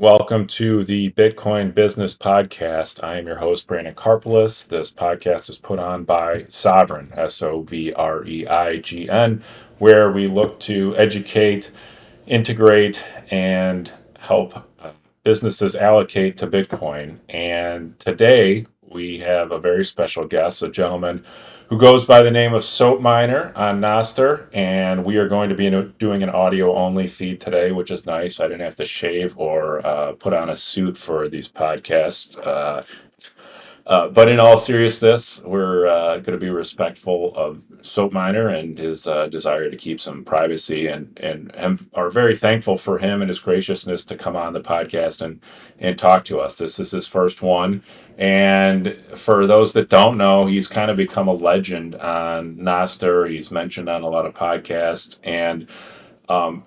Welcome to the Bitcoin Business Podcast. I am your host, Brandon Karpeles. This podcast is put on by Sovereign, Sovreign, where we look to educate, integrate, and help businesses allocate to Bitcoin. And today we have a very special guest, a gentleman who goes by the name of Soapmaker on Nostr, and we are going to be doing an audio-only feed today, which is nice. I didn't have to shave or put on a suit for these podcasts. But in all seriousness, we're going to be respectful of Soapminer and his desire to keep some privacy, and are very thankful for him and his graciousness to come on the podcast and talk to us. This is his first one. And for those that don't know, he's kind of become a legend on Nostr. He's mentioned on a lot of podcasts. And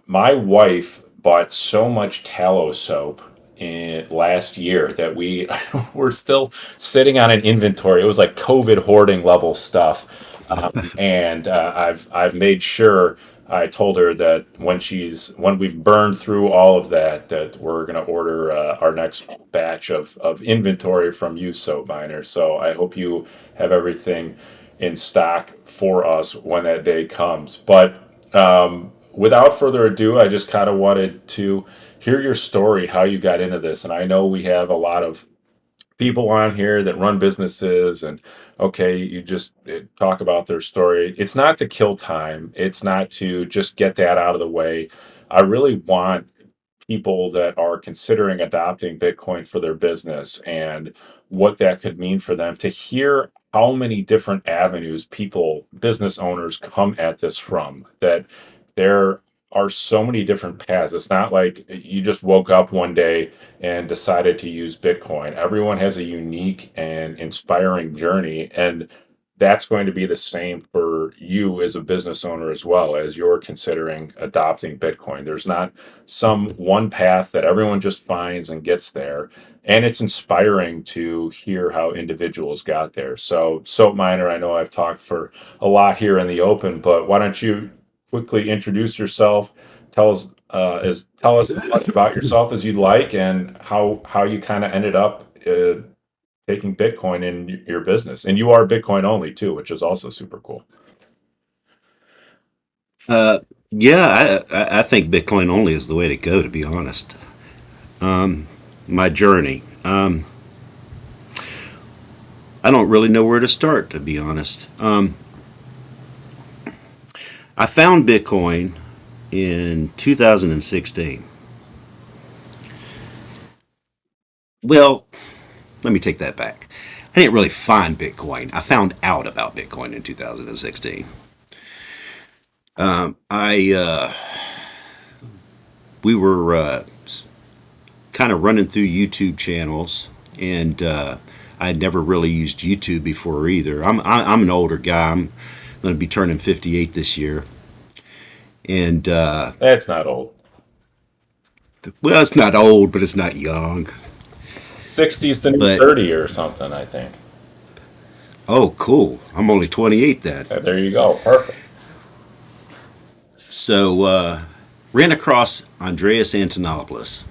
my wife bought so much tallow soap last year that we were still sitting on an inventory. It was like COVID hoarding level stuff, and I've made sure. I told her that when we've burned through all of that we're going to order our next batch of inventory from you, Soap Miner. So I hope you have everything in stock for us when that day comes. But without further ado, I just kind of wanted to hear your story, how you got into this. And I know we have a lot of people on here that run businesses, and okay, you just talk about their story. It's not to kill time. It's not to just get that out of the way. I really want people that are considering adopting Bitcoin for their business and what that could mean for them to hear how many different avenues business owners come at this from, that there are so many different paths. It's not like you just woke up one day and decided to use Bitcoin. Everyone has a unique and inspiring journey, and that's going to be the same for you as a business owner as well, as you're considering adopting Bitcoin. There's not some one path that everyone just finds and gets there. And it's inspiring to hear how individuals got there. So, Soap Miner, I know I've talked for a lot here in the open, but why don't you quickly introduce yourself? Tell us as much about yourself as you'd like, and how you kind of ended up taking Bitcoin in your business. And you are Bitcoin only too, which is also super cool. Yeah, I think Bitcoin only is the way to go, to be honest. My journey. I don't really know where to start, to be honest. I found Bitcoin in 2016. Well, let me take that back. I didn't really find Bitcoin. I found out about Bitcoin in 2016. I We were kind of running through YouTube channels, and I'd never really used YouTube before either. I'm an older guy. I'm going to be turning 58 this year, and That's not old. well, it's not old, but it's not young. 60's the new But 30 or something, I think. oh, cool! I'm only 28 then. There you go. Perfect. So ran across Andreas Antonopoulos,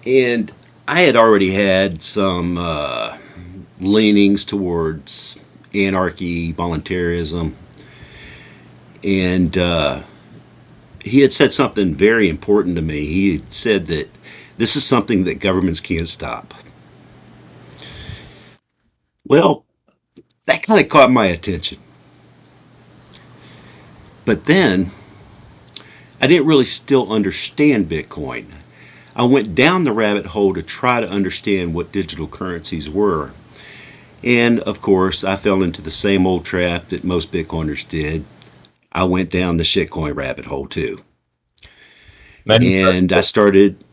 and I had already had some leanings towards anarchy, voluntarism, and he had said something very important to me. He had said that this is something that governments can't stop. Well, that kind of caught my attention. But then I didn't really still understand Bitcoin. I went down the rabbit hole to try to understand what digital currencies were. And of course, I fell into the same old trap that most Bitcoiners did. I went down the shitcoin rabbit hole too. Many, And I started,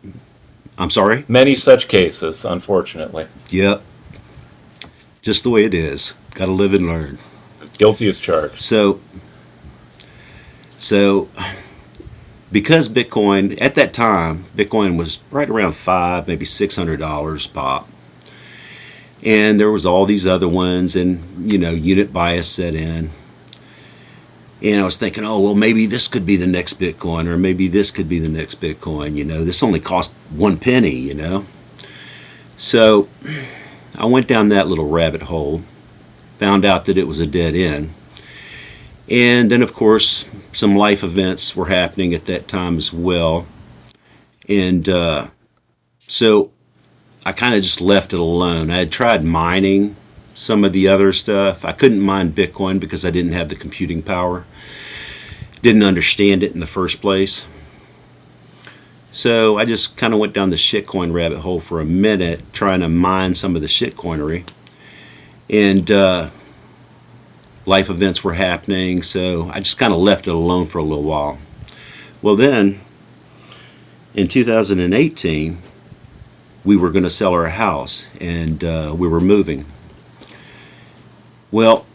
I'm sorry? many such cases, unfortunately. Yep, just the way it is. Got to live and learn. Guilty as charged. So because Bitcoin, at that time, Bitcoin was right around maybe $600 pop. And there was all these other ones, and unit bias set in. And I was thinking, oh, well, maybe this could be the next Bitcoin, or maybe this could be the next Bitcoin. This only cost 1 penny. So I went down that little rabbit hole, found out that it was a dead end. And then, of course, some life events were happening at that time as well. And so I kind of just left it alone. I had tried mining some of the other stuff. I couldn't mine Bitcoin because I didn't have the computing power, didn't understand it in the first place. So I just kind of went down the shitcoin rabbit hole for a minute, trying to mine some of the shitcoinery. And life events were happening, so I just kind of left it alone for a little while. Well, then, in 2018, we were going to sell our house, and we were moving. Well,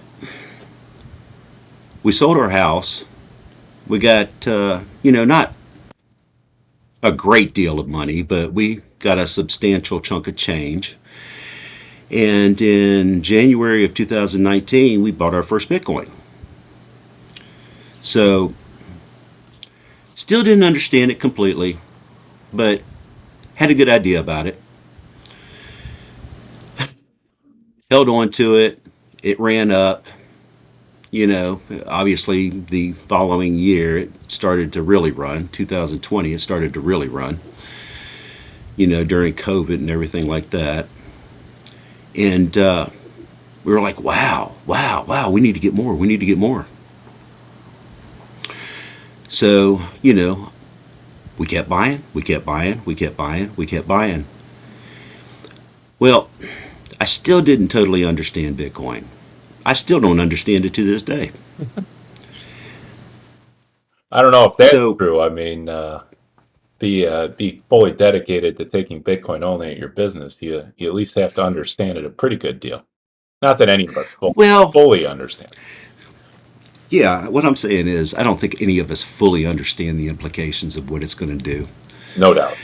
we sold our house. We got, not a great deal of money, but we got a substantial chunk of change. And in January of 2019, we bought our first Bitcoin. So, still didn't understand it completely, but had a good idea about it. Held on to it. It ran up. Obviously the following year it started to really run. 2020, it started to really run. During COVID and everything like that. And we were like, wow, we need to get more. We need to get more. So, we kept buying, we kept buying, we kept buying, we kept buying. Well, I still didn't totally understand Bitcoin. I still don't understand it to this day. I don't know if that's So, true. I mean, be fully dedicated to taking Bitcoin only at your business. You at least have to understand it a pretty good deal. Not that any of us well, fully understand. yeah, what I'm saying is I don't think any of us fully understand the implications of what it's going to do. No doubt.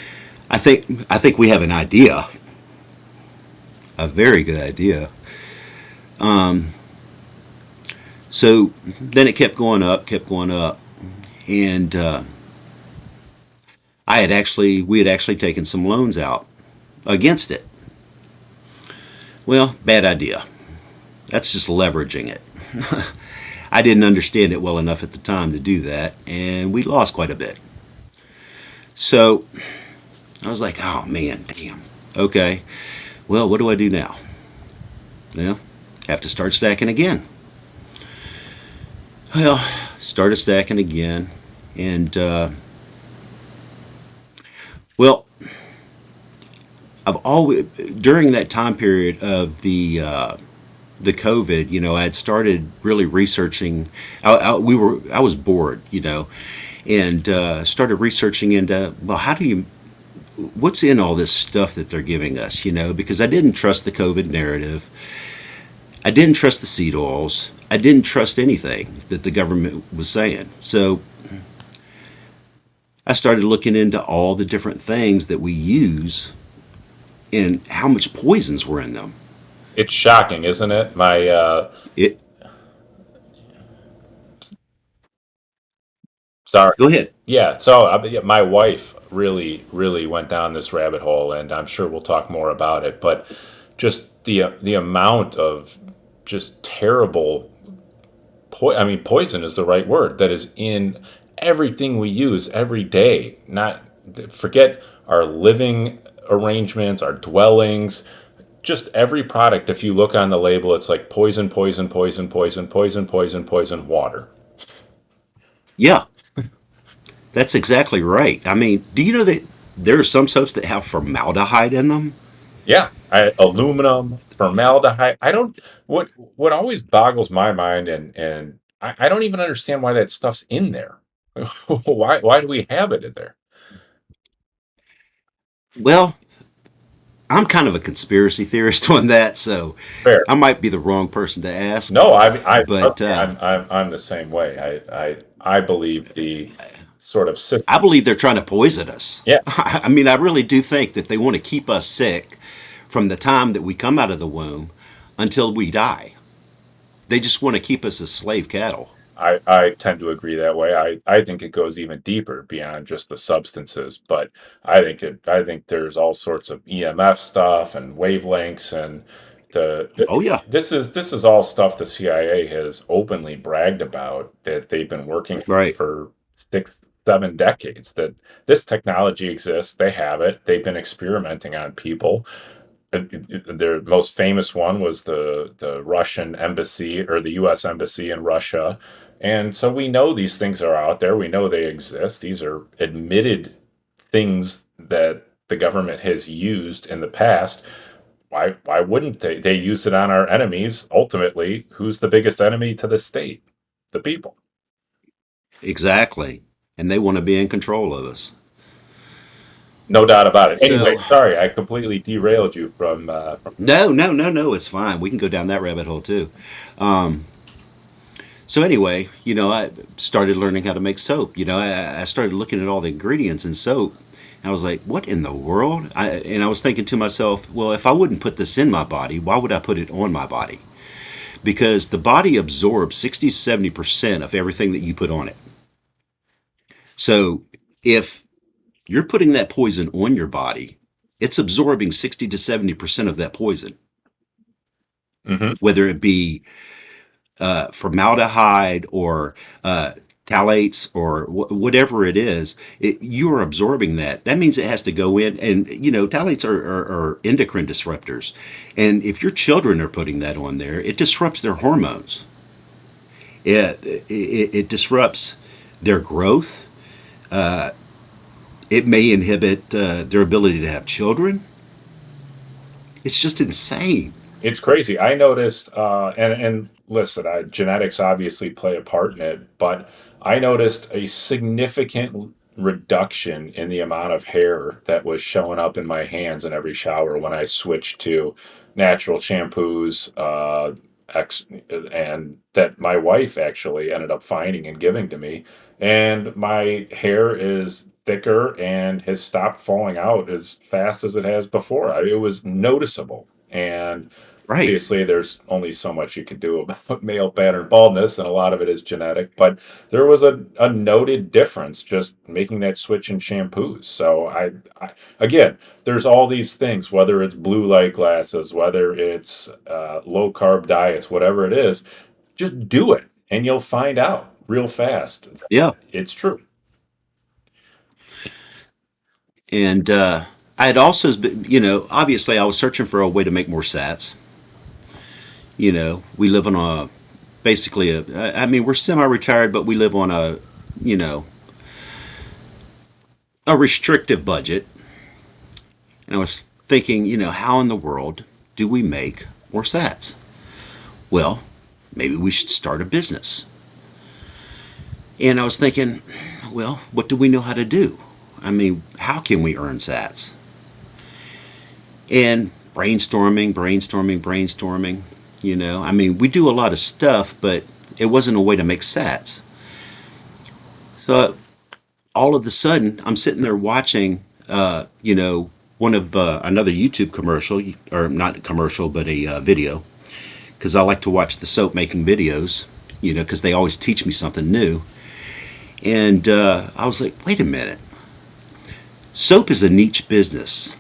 I think we have an idea, a very good idea. So then it kept going up, and we had actually taken some loans out against it. Well, bad idea. That's just leveraging it. I didn't understand it well enough at the time to do that, and we lost quite a bit. So I was like, oh man, damn. Okay, well, what do I do now? Well, have to start stacking again. Well, started stacking again, and well, I've always during that time period of the COVID, I had started really researching. I was bored, and started researching into, well, what's in all this stuff that they're giving us, because I didn't trust the COVID narrative. I didn't trust the seed oils. I didn't trust anything that the government was saying. So I started looking into all the different things that we use and how much poisons were in them. It's shocking, isn't it? It. Sorry. Go ahead. Yeah. So yeah, my wife really went down this rabbit hole, and I'm sure we'll talk more about it. But just the amount of just terrible poison is the right word, that is in everything we use every day. Not forget our living arrangements, our dwellings, just every product. If you look on the label, it's like poison, poison, poison, poison, poison, poison, poison, water. Yeah, that's exactly right. I mean, do you know that there are some soaps that have formaldehyde in them? Yeah, aluminum, formaldehyde. I don't. What always boggles my mind, and I don't even understand why that stuff's in there. Why do we have it in there? Well, I'm kind of a conspiracy theorist on that, so Fair. I might be the wrong person to ask. No, But I'm the same way. I believe the sort of system. I believe they're trying to poison us. Yeah, I mean, I really do think that they want to keep us sick from the time that we come out of the womb until we die. They just want to keep us as slave cattle. I tend to agree that way. I think it goes even deeper beyond just the substances, but I think there's all sorts of EMF stuff and wavelengths and Oh yeah, this is all stuff the CIA has openly bragged about that they've been working right. for 6, 7 decades. That this technology exists, they have it, they've been experimenting on people. Their most famous one was the Russian embassy or the U.S. embassy in Russia, and so we know these things are out there. We know they exist. These are admitted things that the government has used in the past. Why wouldn't they use it on our enemies? Ultimately, who's the biggest enemy to the state? The people. Exactly. And they want to be in control of us. No doubt about it. Anyway, So, sorry, I completely derailed you from no, no, no, no, it's fine. We can go down that rabbit hole too. Um, so, anyway, I started learning how to make soap. I started looking at all the ingredients in soap. And I was like, what in the world? And I was thinking to myself, well, if I wouldn't put this in my body, why would I put it on my body? Because the body absorbs 60 to 70% of everything that you put on it. So, if you're putting that poison on your body, it's absorbing 60 to 70% of that poison, hmm whether it be formaldehyde or phthalates or whatever it is. You are absorbing that. That means it has to go in. And, phthalates are endocrine disruptors. And if your children are putting that on there, it disrupts their hormones. It disrupts their growth. It may inhibit their ability to have children. It's just insane. It's crazy. I noticed, and listen, genetics obviously play a part in it, but I noticed a significant reduction in the amount of hair that was showing up in my hands in every shower when I switched to natural shampoos, X, and that my wife actually ended up finding and giving to me. And my hair is thicker and has stopped falling out as fast as it has before. It was noticeable. And Right. obviously, there's only so much you can do about male pattern baldness, and a lot of it is genetic. But there was a noted difference just making that switch in shampoos. So again, there's all these things, whether it's blue light glasses, whether it's low carb diets, whatever it is, just do it, and you'll find out real fast. Yeah. It's true. And I had also, obviously I was searching for a way to make more sats. We live on basically I mean, we're semi-retired, but we live on you know, a restrictive budget. And I was thinking, how in the world do we make more sats? Well, maybe we should start a business. And I was thinking, well, what do we know how to do? I mean, how can we earn sats? And brainstorming. I mean, we do a lot of stuff, but it wasn't a way to make sats. So all of a sudden, I'm sitting there watching, one of another YouTube commercial, or not a commercial, but a video, because I like to watch the soap making videos, because they always teach me something new. And I was like, wait a minute. Soap is a niche business.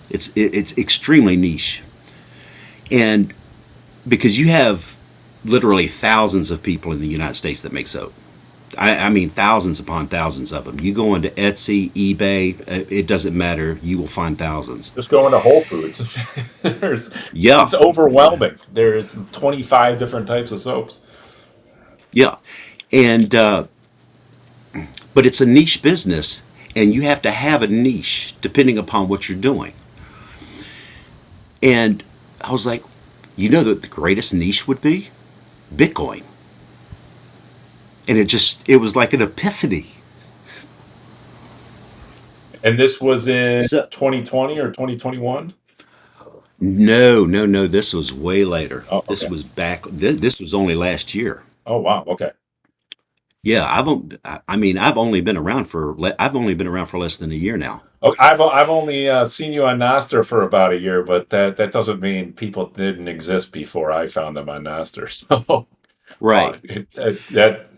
It's extremely niche, and because you have literally thousands of people in the United States that make soap. I mean, thousands upon thousands of them. You go into Etsy, eBay, it doesn't matter. You will find thousands. Just go into Whole Foods. there's, Yeah, it's overwhelming. There's 25 different types of soaps. yeah, and but it's a niche business, and you have to have a niche depending upon what you're doing. And I was like, that the greatest niche would be Bitcoin. And it was like an epiphany. And this was in So, 2020 or 2021? no, no, no, this was way later. Oh, This okay. was this was only last year. Oh, wow. Okay. Yeah, I mean, I've only been around for less than a year now. Okay, I've only seen you on Nostr for about a year, but that doesn't mean people didn't exist before I found them on Nostr. So Right.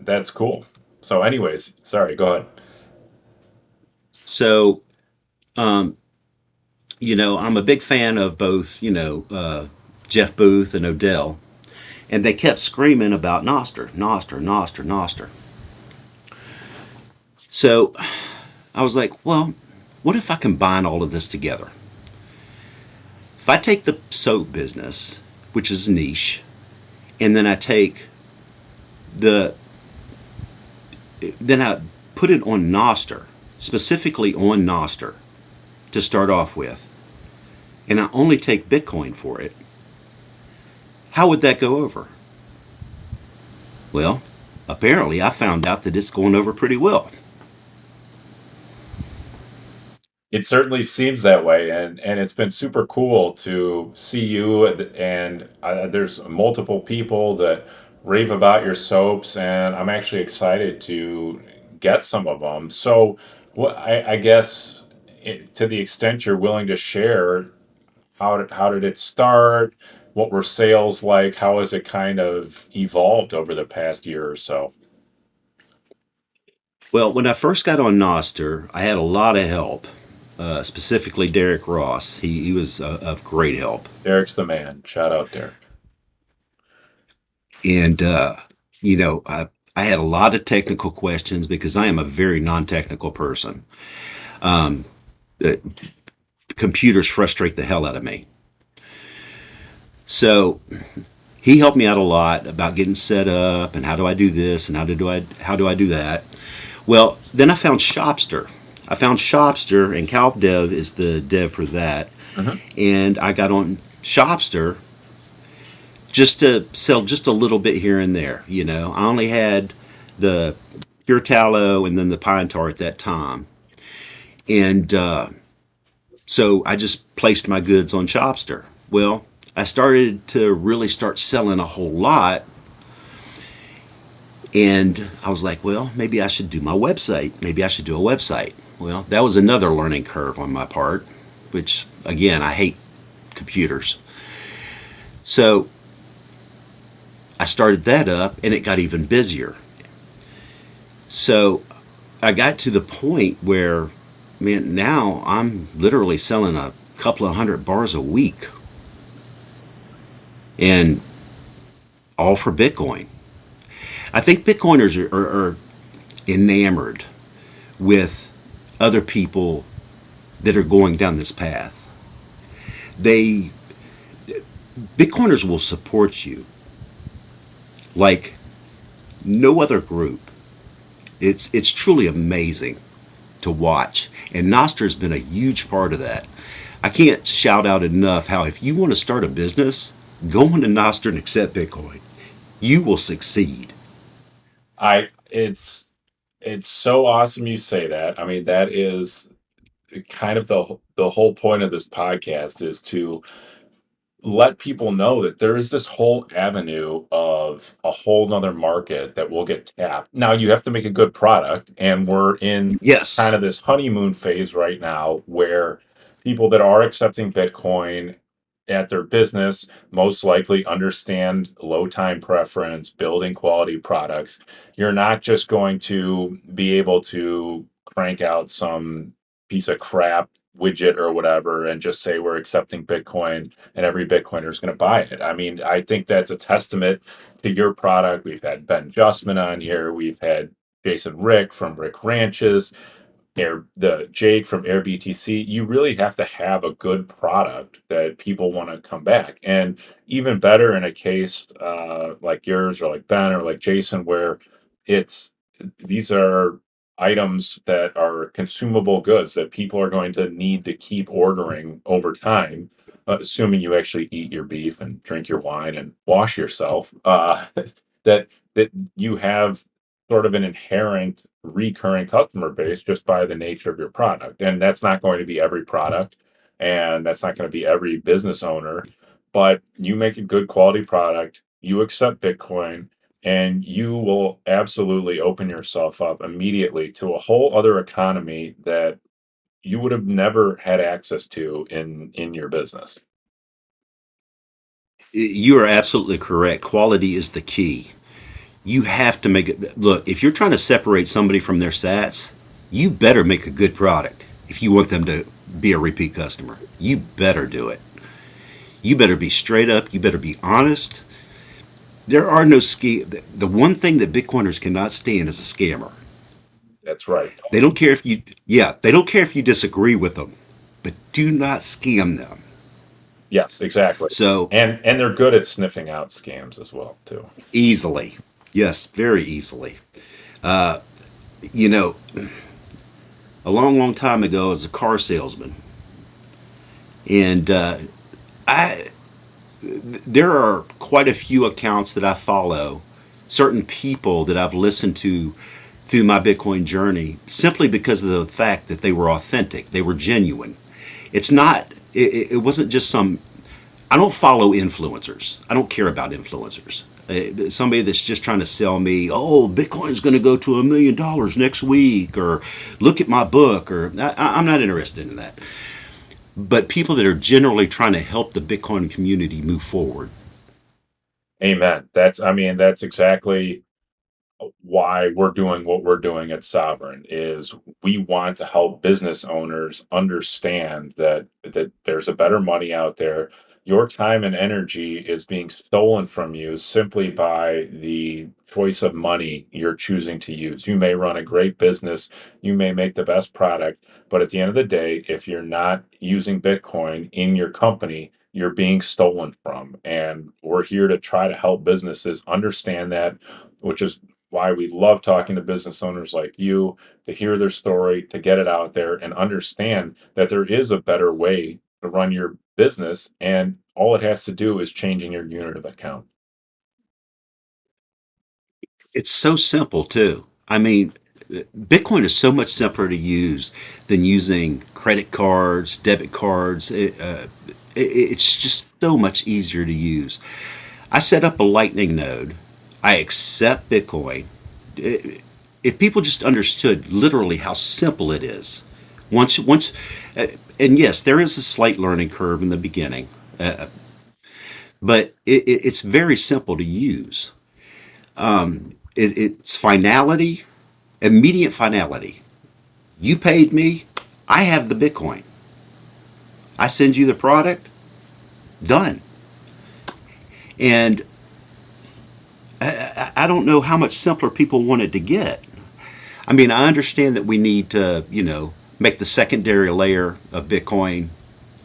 That's cool. So, anyways, sorry. Go ahead. So, um, I'm a big fan of both, Jeff Booth and Odell, and they kept screaming about Nostr, Nostr, Nostr, Nostr. So I was like, well, what if I combine all of this together? If I take the soap business, which is niche, and then I take the, then I put it on Nostr, specifically on Nostr to start off with, and I only take Bitcoin for it, how would that go over? Well, apparently I found out that it's going over pretty well. It certainly seems that way, and it's been super cool to see you. And there's multiple people that rave about your soaps, and I'm actually excited to get some of them. So, what I guess to the extent you're willing to share, how did it start? What were sales like? How has it kind of evolved over the past year or so? Well, when I first got on Noster, I had a lot of help, specifically Derek Ross. He was of great help. Derek's the man. Shout out, Derek. And, I had a lot of technical questions because I am a very non technical person. Uh, Computers frustrate the hell out of me. So he helped me out a lot about getting set up and how do I do this and how do I do that. Well, then I found Shopster. I found Shopster, and CalvDev is the dev for that. Hmm. And I got on Shopster just to sell just a little bit here and there. I only had the pure tallow and then the pine tar at that time. And so I just placed my goods on Shopster. Well, I started to really start selling a whole lot. And I was like, well, maybe I should do my website. Maybe I should do a website. Well, that was another learning curve on my part, which, again, I hate computers. So I started that up and it got even busier. So I got to the point where, man, now I'm literally selling a couple of hundred bars a week and all for Bitcoin. I think Bitcoiners are enamored with other people that are going down this path. They Bitcoiners will support you like no other group. It's truly amazing to watch, and Nostr has been a huge part of that. I can't shout out enough how if you want to start a business, go into Nostr and accept Bitcoin. You will succeed. I it's so awesome you say that. I mean, that is kind of the whole point of this podcast is to let people know that there is this whole avenue of a whole nother market that will get tapped. Now you have to make a good product, and we're in kind Yes. of this honeymoon phase right now where people that are accepting Bitcoin at their business most likely understand low time preference, building quality products. You're not just going to be able to crank out some piece of crap widget or whatever and just say we're accepting Bitcoin and every Bitcoiner is going to buy it. I mean, I think that's a testament to your product. We've had Ben Justman on here. We've had Jason Rick from Rick Ranches. The Jake from AirBTC. You really have to have a good product that people want to come back. And even better in a case like yours or like Ben or like Jason, where it's these are items that are consumable goods that people are going to need to keep ordering over time, assuming you actually eat your beef and drink your wine and wash yourself. That you have sort of an inherent recurring customer base just by the nature of your product. And that's not going to be every product, and that's not going to be every business owner, but you make a good quality product, you accept Bitcoin, and you will absolutely open yourself up immediately to a whole other economy that you would have never had access to in your business. You are absolutely correct. Quality is the key. You have to make it. Look, if you're trying to separate somebody from their sats, you better make a good product if you want them to be a repeat customer. You better do it. You better be straight up. You better be honest. There are no scam. The one thing that Bitcoiners cannot stand is a scammer. That's right. They don't care if you, yeah, they don't care if you disagree with them, but do not scam them. Yes, exactly. So And they're good at sniffing out scams as well too. easily, yes, very easily. You know, a long, long time ago, as a car salesman, and I there are quite a few accounts that I follow, certain people that I've listened to through my Bitcoin journey, simply because of the fact that they were authentic, they were genuine. It's not. It wasn't just some. I don't follow influencers. I don't care about influencers. Somebody that's just trying to sell me, oh, Bitcoin's going to go to $1 million next week, or look at my book, or I'm not interested in that. But people that are generally trying to help the Bitcoin community move forward. Amen. I mean, that's exactly why we're doing what we're doing at Sovereign is we want to help business owners understand that there's a better money out there. Your time and energy is being stolen from you simply by the choice of money you're choosing to use. You may run a great business, you may make the best product, but at the end of the day, if you're not using Bitcoin in your company, you're being stolen from. And we're here to try to help businesses understand that, which is why we love talking to business owners like you to hear their story, to get it out there and understand that there is a better way to run your business. And all it has to do is changing your unit of account. It's so simple, too. I mean, Bitcoin is so much simpler to use than using credit cards, debit cards. It's just so much easier to use. I set up a Lightning node. I accept Bitcoin. If people just understood literally how simple it is, once, and yes, there is a slight learning curve in the beginning, but it's very simple to use. It's finality, immediate finality. You paid me, I have the Bitcoin. I send you the product, done. And I don't know how much simpler people want it to get. I mean, I understand that we need to, make the secondary layer of Bitcoin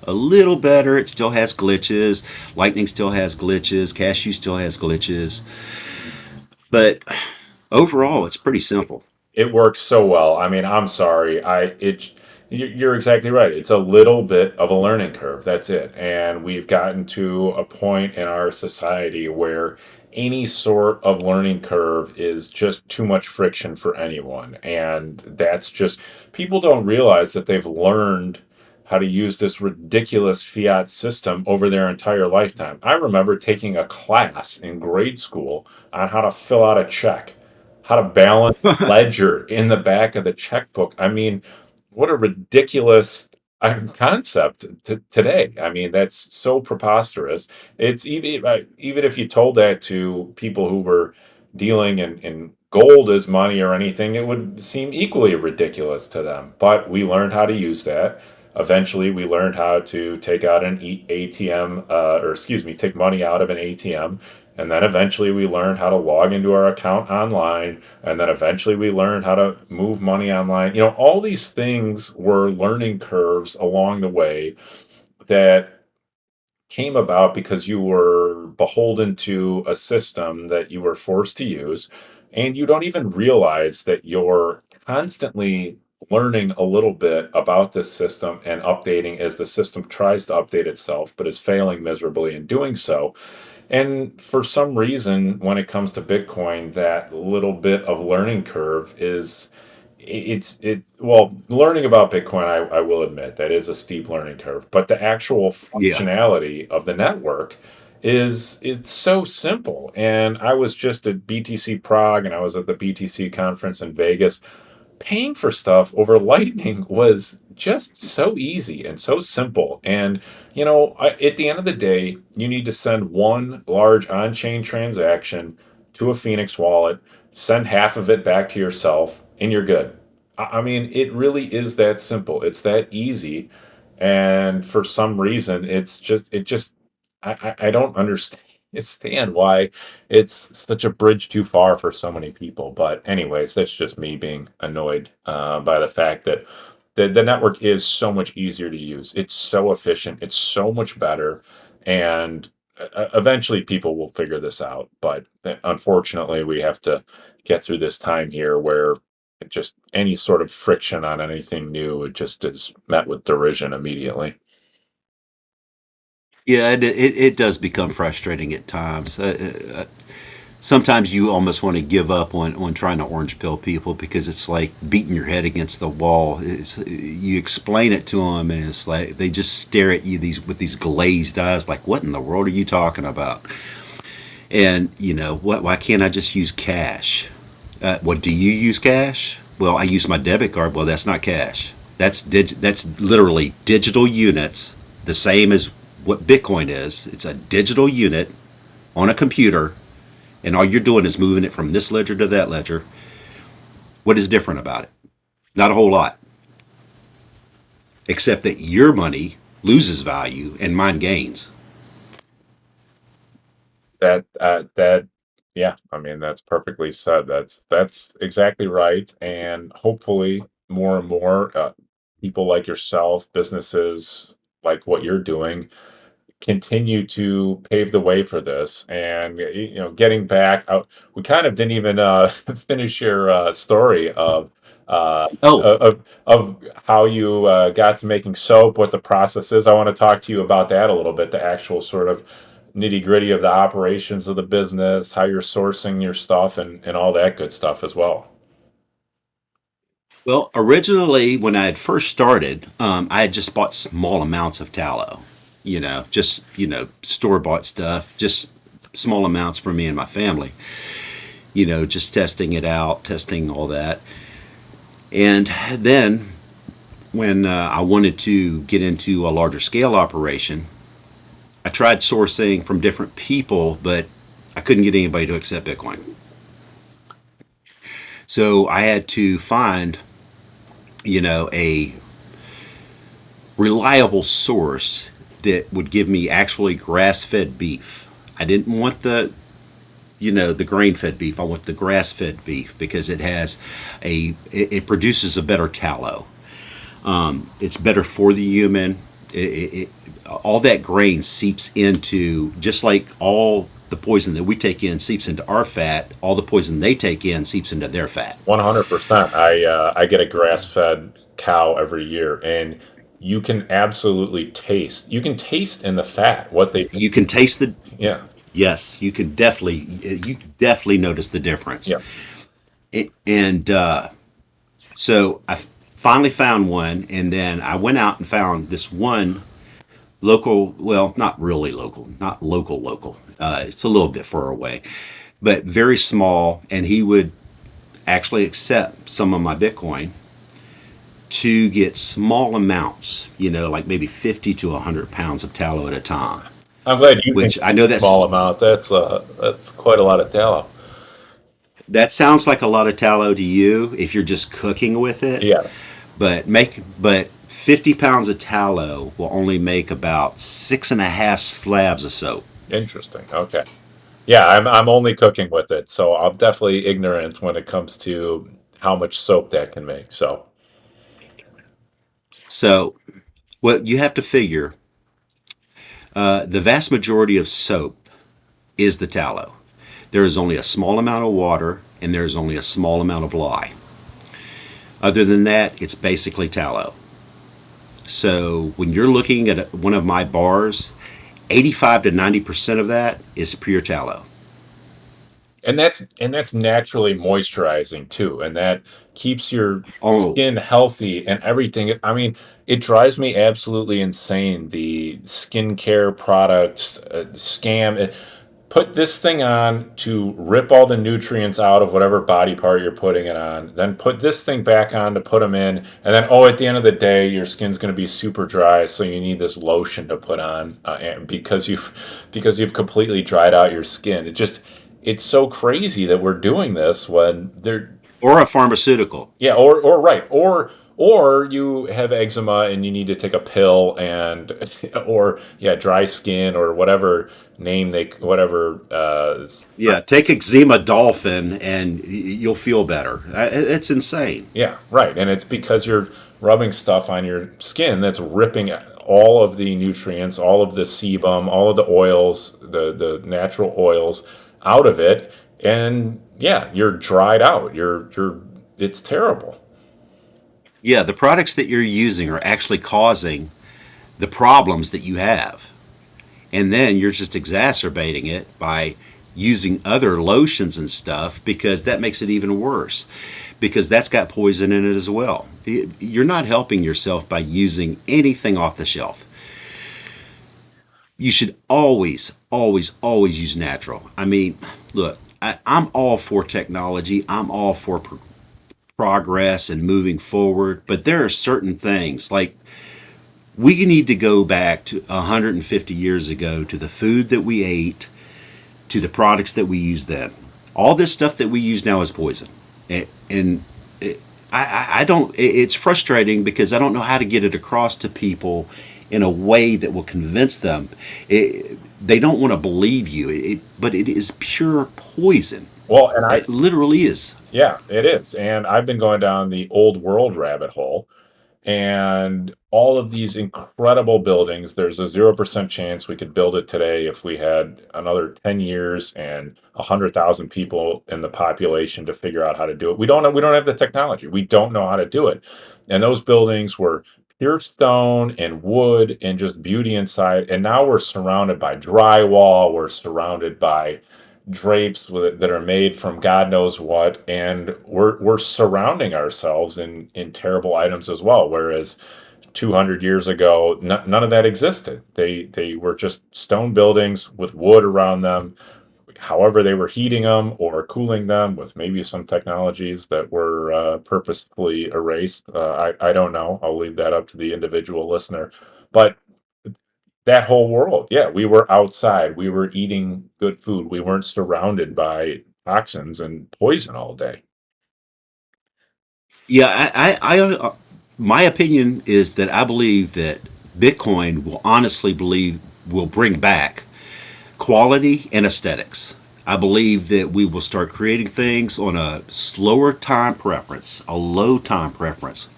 a little better. It still has glitches. Lightning still has glitches. Cashew still has glitches. But overall, it's pretty simple. It works so well. I mean, I'm sorry. You're exactly right. It's a little bit of a learning curve. That's it. And we've gotten to a point in our society where any sort of learning curve is just too much friction for anyone. And that's just, people don't realize that they've learned how to use this ridiculous fiat system over their entire lifetime. I remember taking a class in grade school on how to fill out a check, how to balance ledger in the back of the checkbook. I mean, what a ridiculous concept today. I mean, that's so preposterous. It's even if you told that to people who were dealing in gold as money or anything, it would seem equally ridiculous to them. But we learned how to use that. Eventually, we learned how to take out an ATM, or excuse me, take money out of an ATM. And then eventually we learned how to log into our account online. And then eventually we learned how to move money online. All these things were learning curves along the way that came about because you were beholden to a system that you were forced to use. And you don't even realize that you're constantly learning a little bit about this system and updating as the system tries to update itself, but is failing miserably in doing so. And for some reason, when it comes to Bitcoin, that little bit of learning curve is well, learning about Bitcoin, I will admit that is a steep learning curve, but the actual Yeah. functionality of the network is it's so simple. And I was just at BTC Prague and I was at the BTC conference in Vegas. Paying for stuff over Lightning was just so easy and so simple. And, at the end of the day, you need to send one large on chain transaction to a Phoenix wallet, send half of it back to yourself, and you're good. I mean, it really is that simple. It's that easy. And for some reason, I don't understand why it's such a bridge too far for so many people. But anyways, that's just me being annoyed by the fact that the network is so much easier to use. It's so efficient. It's so much better. And eventually people will figure this out. But unfortunately, we have to get through this time here where just any sort of friction on anything new, it just is met with derision immediately. Yeah, it does become frustrating at times. Sometimes you almost want to give up on trying to orange pill people because it's like beating your head against the wall. You explain it to them, and it's like they just stare at you with these glazed eyes, like, "What in the world are you talking about?" And what? Why can't I just use cash? What do you use cash? Well, I use my debit card. Well, that's not cash. That's literally digital units, the same as what Bitcoin is. It's a digital unit on a computer, and all you're doing is moving it from this ledger to that ledger. What is different about it? Not a whole lot, except that your money loses value and mine gains. That yeah, I mean that's perfectly said. That's exactly right. And hopefully more and more people like yourself, businesses like what you're doing, continue to pave the way for this. And getting back out, we kind of didn't even finish your story uh, Oh, of how you got to making soap, what the process is. I want to talk to you about that a little bit, the actual sort of nitty gritty of the operations of the business, how you're sourcing your stuff, and all that good stuff as well. well, originally when I had first started, I had just bought small amounts of tallow. Just store bought stuff, just small amounts for me and my family. Just testing it out, testing all that. And then when I wanted to get into a larger scale operation, I tried sourcing from different people, but I couldn't get anybody to accept Bitcoin. So I had to find, a reliable source that would give me actually grass-fed beef. I didn't want the grain-fed beef. I want the grass-fed beef because it produces a better tallow. It's better for the human. All that grain seeps into, just like all the poison that we take in seeps into our fat. All the poison they take in seeps into their fat. 100%. I get a grass fed cow every year, and you can absolutely taste. You can taste in the fat what they. You can taste the Yeah, Yes, you can definitely notice the difference. yeah. And so I finally found one, and then I went out and found this one local. Well, not really local, not local local. It's a little bit far away, but very small, and he would actually accept some of my Bitcoin to get small amounts, like maybe 50 to 100 pounds of tallow at a time, I'm glad you think which I know it's a small amount. That's quite a lot of tallow. that sounds like a lot of tallow to you if you're just cooking with it, Yes. but 50 pounds of tallow will only make about 6.5 slabs of soap. Interesting. Okay. Yeah, I'm only cooking with it, so I'm definitely ignorant when it comes to how much soap that can make. So, So what you have to figure, the vast majority of soap is the tallow. There is only a small amount of water, and there is only a small amount of lye. Other than that, it's basically tallow. So when you're looking at one of my bars, 85 to 90% of that is pure tallow. and that's naturally moisturizing too, and that keeps your Oh, skin healthy and everything. I mean, it drives me absolutely insane, the skincare products scam. Put this thing on to rip all the nutrients out of whatever body part you're putting it on, then put this thing back on to put them in, and then at the end of the day your skin's going to be super dry, so you need this lotion to put on, and because you've completely dried out your skin. it's so crazy that we're doing this when they're Or a pharmaceutical. yeah, or right, or you have eczema and you need to take a pill and or yeah, dry skin or whatever name they whatever Yeah, take eczema dolphin and you'll feel better. It's insane. yeah, right, and it's because you're rubbing stuff on your skin that's ripping all of the nutrients, all of the sebum, all of the oils, the natural oils out of it, and yeah, you're dried out. You're it's terrible. Yeah, the products that you're using are actually causing the problems that you have. And then you're just exacerbating it by using other lotions and stuff because that makes it even worse because that's got poison in it as well. You're not helping yourself by using anything off the shelf. You should always, always, always use natural. I mean, look, I'm all for technology. I'm all for progress and moving forward, but there are certain things like we need to go back to 150 years ago to the food that we ate, to the products that we used then. All this stuff that we use now is poison. And I don't, it's frustrating because I don't know how to get it across to people in a way that will convince them. They don't want to believe you, but it is pure poison. Well, and I It literally is. yeah, it is, and I've been going down the old world rabbit hole and all of these incredible buildings. There's a 0% chance we could build it today if we had another 10 years and 100,000 people in the population to figure out how to do it. We don't have the technology. We don't know how to do it. And those buildings were pure stone and wood and just beauty inside. And now we're surrounded by drywall. We're surrounded by drapes that are made from God knows what, and we're surrounding ourselves in terrible items as well. Whereas 200 years ago, none of that existed. They were just stone buildings with wood around them. However, they were heating them or cooling them with maybe some technologies that were purposefully erased. I don't know. I'll leave that up to the individual listener. But that whole world, yeah, we were outside. We were eating good food. We weren't surrounded by toxins and poison all day. Yeah, my opinion is that I believe that Bitcoin will honestly believe will bring back quality and aesthetics. I believe that we will start creating things on a slower time preference, a low time preference.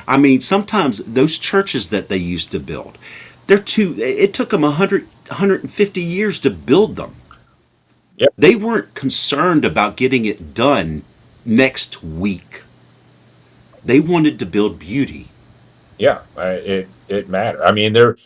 I mean, sometimes those churches that they used to build, it took them 150 years to build them. Yep. They weren't concerned about getting it done next week. They wanted to build beauty. Yeah, it mattered. I mean, there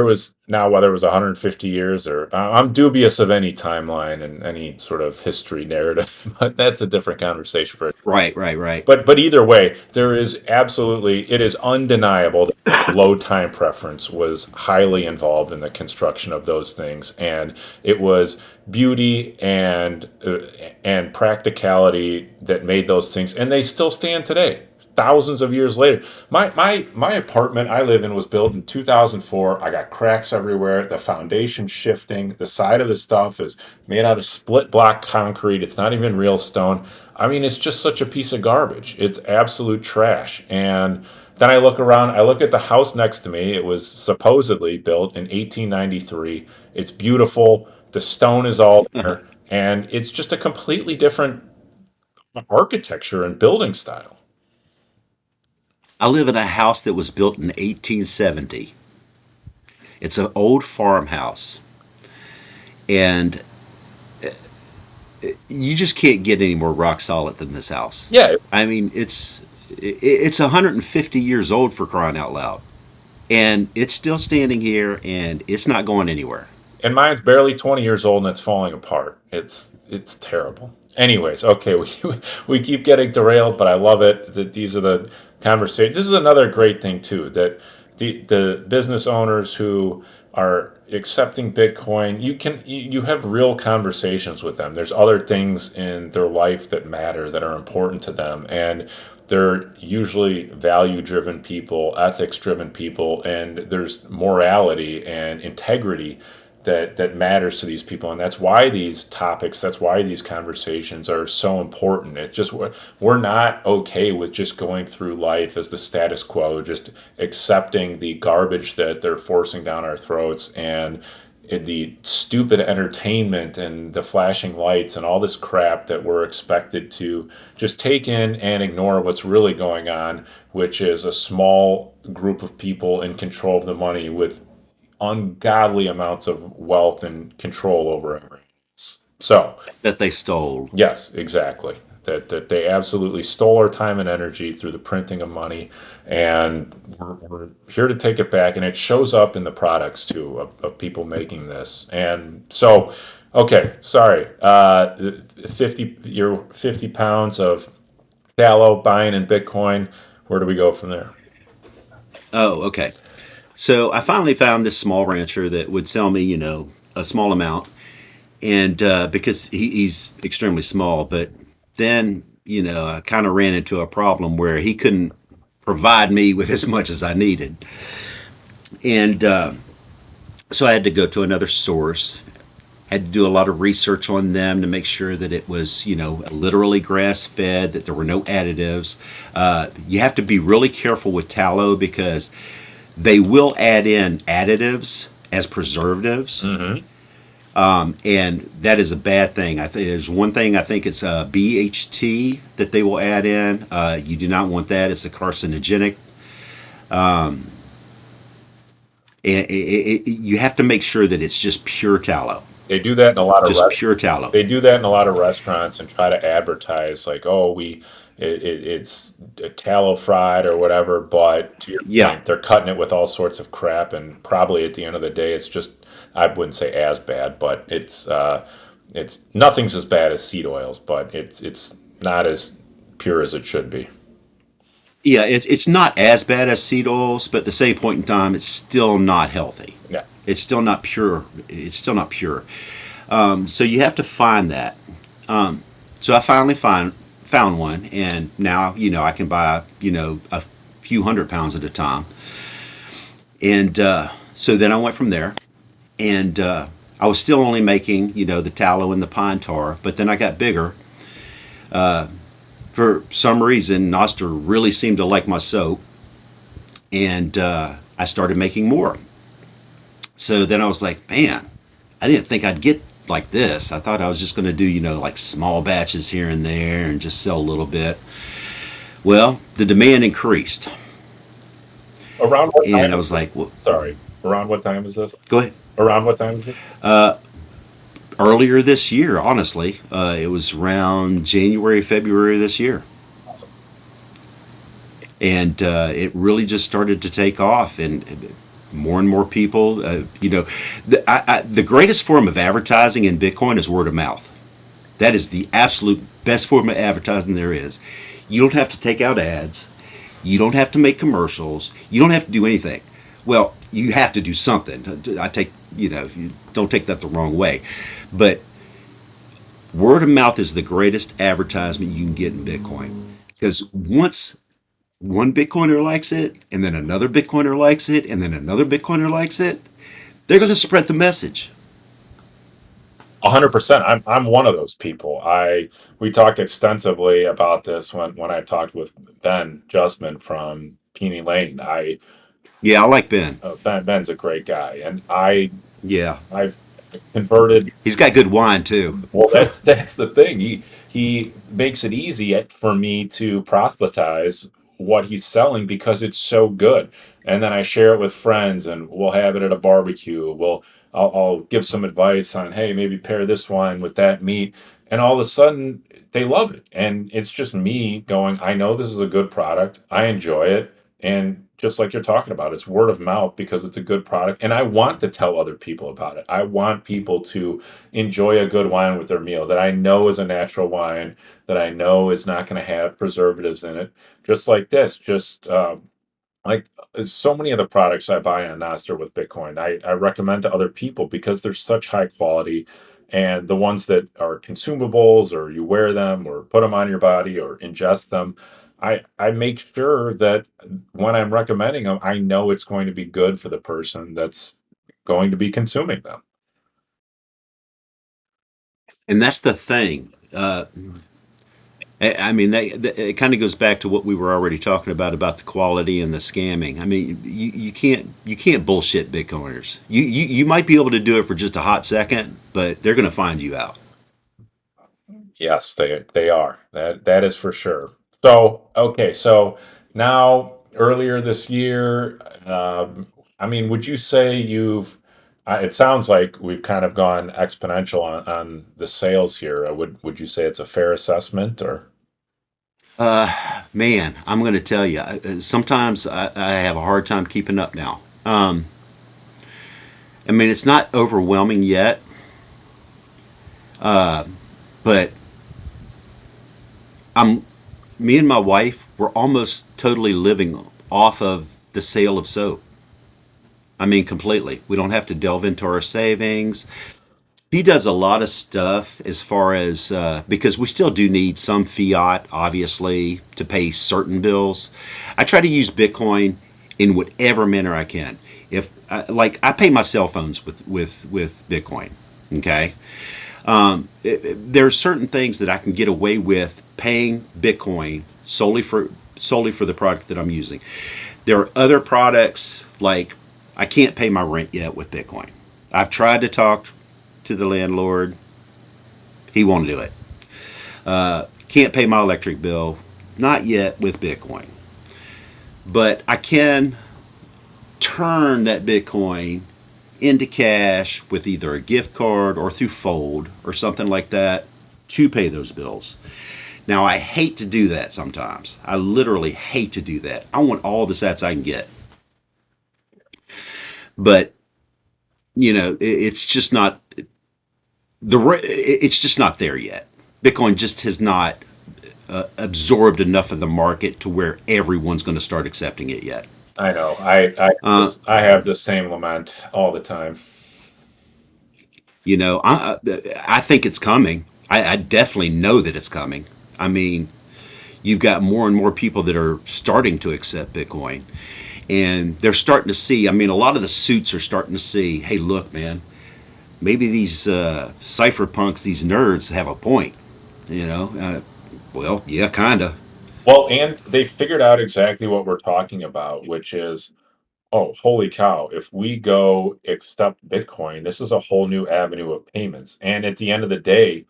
was now whether it was 150 years or I'm dubious of any timeline and any sort of history narrative, but that's a different conversation for Right, right, right. but either way, there is absolutely it is undeniable that low time preference was highly involved in the construction of those things, and it was beauty and practicality that made those things, and they still stand today. Thousands of years later, my apartment I live in was built in 2004. I got cracks everywhere. The foundation shifting. The side of the stuff is made out of split block concrete. It's not even real stone. I mean, it's just such a piece of garbage. It's absolute trash. And then I look around, I look at the house next to me. It was supposedly built in 1893. It's beautiful. The stone is all there. And it's just a completely different architecture and building style. I live in a house that was built in 1870. It's an old farmhouse. And you just can't get any more rock solid than this house. Yeah, I mean, it's 150 years old for crying out loud. And it's still standing here and it's not going anywhere. and mine's barely 20 years old and it's falling apart. It's terrible. Anyways, okay, we keep getting derailed, but I love it that these are the conversations. This is another great thing too, that the business owners who are accepting Bitcoin, you have real conversations with them. There's other things in their life that matter, that are important to them, and they're usually value driven people, ethics driven people, and there's morality and integrity that matters to these people, and that's why these topics, that's why these conversations are so important. It's just we're not okay with just going through life as the status quo, just accepting the garbage that they're forcing down our throats, and the stupid entertainment and the flashing lights and all this crap that we're expected to just take in and ignore what's really going on, which is a small group of people in control of the money with ungodly amounts of wealth and control over everything else. So, That they stole. yes, exactly. That they absolutely stole our time and energy through the printing of money, and we're here to take it back. And it shows up in the products too of people making this. And so, okay, sorry, 50 pounds of tallow buying in Bitcoin. Where do we go from there? Oh, okay. So I finally found this small rancher that would sell me, a small amount, and because he's extremely small, but then I kind of ran into a problem where he couldn't provide me with as much as I needed, and so I had to go to another source. Had to do a lot of research on them to make sure that it was, literally grass fed, that there were no additives. You have to be really careful with tallow because they will add in additives as preservatives, Mm-hmm. and that is a bad thing. I think there's one thing, I think it's BHT that they will add in. You do not want that; it's a carcinogenic. And you have to make sure that it's just pure tallow, They do that in a lot of just pure tallow. they do that in a lot of restaurants and try to advertise like, oh, it's tallow fried or whatever. But to your Yeah, point, they're cutting it with all sorts of crap, and probably at the end of the day, it's just, I wouldn't say as bad, but it's nothing's as bad as seed oils, but it's not as pure as it should be. yeah, it's not as bad as seed oils, but at the same point in time, it's still not healthy. Yeah. It's still not pure. It's still not pure. So you have to find that. So I finally found one, and now I can buy a few 100 pounds at a time, and so then I went from there, and I was still only making the tallow and the pine tar, but then I got bigger. For some reason, Nostr really seemed to like my soap, and I started making more. So then I was like, man, I didn't think I'd get like this. I thought I was just going to do, like small batches here and there and just sell a little bit. Well, the demand increased. Around what And time I is was this? like, well, Sorry. Around what time is this? go ahead. Around what time is this? Earlier this year, honestly, it was around January, February this year. Awesome. And it really just started to take off. And more and more people, the greatest form of advertising in Bitcoin is word of mouth. That is the absolute best form of advertising there is. You don't have to take out ads. You don't have to make commercials. You don't have to do anything. Well, you have to do something. I take, you don't take that the wrong way. But word of mouth is the greatest advertisement you can get in Bitcoin. Because once one Bitcoiner likes it, and then another Bitcoiner likes it, and then another Bitcoiner likes it, they're going to spread the message. 100%. I'm one of those people. I We talked extensively about this when I talked with Ben Justman from Peony Lane. I Yeah, I like Ben. Ben's a great guy, and Yeah. I've converted. He's got good wine, too. Well, that's the thing. He makes it easy for me to proselytize what he's selling because it's so good. And then I share it with friends, and we'll have it at a barbecue. I'll give some advice on, hey, maybe pair this wine with that meat, and all of a sudden they love it. And it's just me going, I know this is a good product. I enjoy it, and just like you're talking about, it's word of mouth because it's a good product, and I want to tell other people about it. I want people to enjoy a good wine with their meal that I know is a natural wine, that I know is not going to have preservatives in it, just like this. Just like so many of the products I buy on Nostr with Bitcoin, I recommend to other people because they're such high quality. And the ones that are consumables, or you wear them or put them on your body or ingest them, I make sure that when I'm recommending them, I know it's going to be good for the person that's going to be consuming them. And that's the thing. I mean, it kind of goes back to what we were already talking about the quality and the scamming. I mean, you can't bullshit Bitcoiners. You might be able to do it for just a hot second, but they're going to find you out. Yes, they are. That is for sure. So okay, so now earlier this year, I mean, would you say you've? It sounds like we've kind of gone exponential on the sales here. Would you say it's a fair assessment, or? Man, I'm going to tell you. Sometimes I have a hard time keeping up now. I mean, it's not overwhelming yet, but I'm me and my wife we're almost totally living off of the sale of soap. I mean, completely. We don't have to delve into our savings. He does a lot of stuff as far as because we still do need some fiat, obviously, to pay certain bills. I try to use Bitcoin in whatever manner I can. If like I pay my cell phones with Bitcoin, okay. There are certain things that I can get away with paying Bitcoin solely for the product that I'm using. There are other products like I can't pay my rent yet with Bitcoin. I've tried to talk to the landlord. He won't do it. Can't pay my electric bill. Not yet with Bitcoin. But I can turn that Bitcoin into cash with either a gift card or through Fold or something like that to pay those bills. Now, I hate to do that sometimes. I literally hate to do that. I want all the sats I can get. But, it's just not it's just not there yet. Bitcoin just has not absorbed enough of the market to where everyone's going to start accepting it yet. I know. I have the same lament all the time. I think it's coming. I definitely know that it's coming. I mean, you've got more and more people that are starting to accept Bitcoin, and they're starting to see. I mean, a lot of the suits are starting to see. Hey, look, man, maybe these cypherpunks, these nerds, have a point. Well, yeah, kinda. Well, and they figured out exactly what we're talking about, which is, oh, holy cow, if we go accept Bitcoin, this is a whole new avenue of payments. And at the end of the day,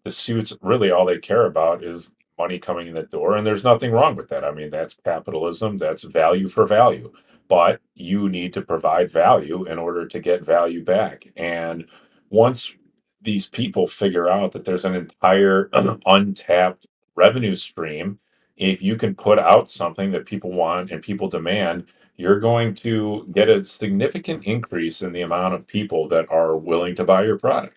the suits really all they care about is money coming in the door. And there's nothing wrong with that. I mean, that's capitalism, that's value for value. But you need to provide value in order to get value back. And once these people figure out that there's an entire untapped revenue stream, if you can put out something that people want and people demand, you're going to get a significant increase in the amount of people that are willing to buy your product.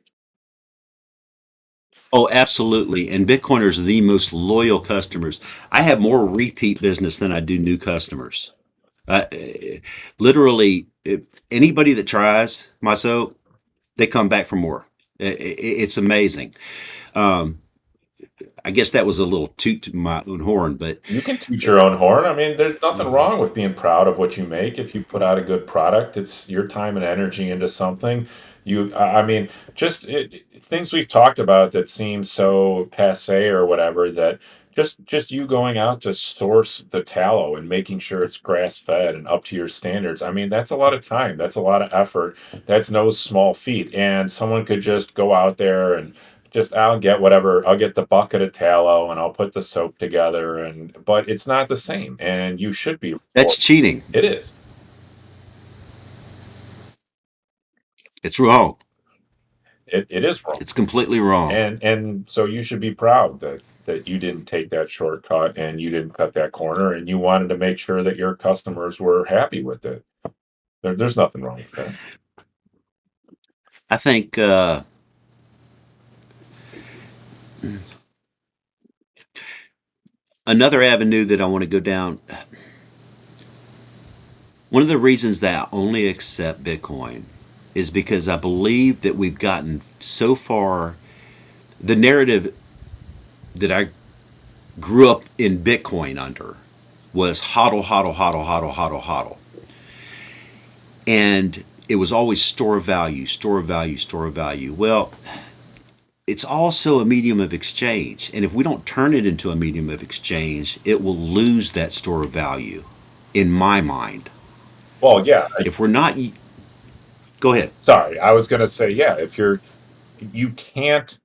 Oh, absolutely. And Bitcoiners are the most loyal customers. I have more repeat business than I do new customers. Uh, Literally, if anybody that tries my soap, they come back for more. It's amazing. Um, I guess that was a little toot to my own horn, but You can toot your own horn. I mean, there's nothing wrong with being proud of what you make. If you put out a good product, it's your time and energy into something. I mean, just things we've talked about that seem so passe or whatever. That just you going out to source the tallow and making sure it's grass fed and up to your standards. I mean, that's a lot of time. That's a lot of effort. That's no small feat. And someone could just go out there and just I'll get whatever. I'll get the bucket of tallow and I'll put the soap together but it's not the same and you should be that's rewarded. cheating. It is. It's wrong. It is wrong. It's completely wrong. And so you should be proud that you didn't take that shortcut and you didn't cut that corner and you wanted to make sure that your customers were happy with it. There's nothing wrong with that. I think another avenue that I want to go down, one of the reasons that I only accept Bitcoin is because I believe that we've gotten so far. The narrative that I grew up in Bitcoin under was hodl, hodl, hodl, hodl, hodl, hodl. And it was always store of value, store of value, store of value. Well, it's also a medium of exchange. And if we don't turn it into a medium of exchange, it will lose that store of value, in my mind. Well, yeah. If we're not, go ahead. Sorry, I was going to say, yeah. If you can't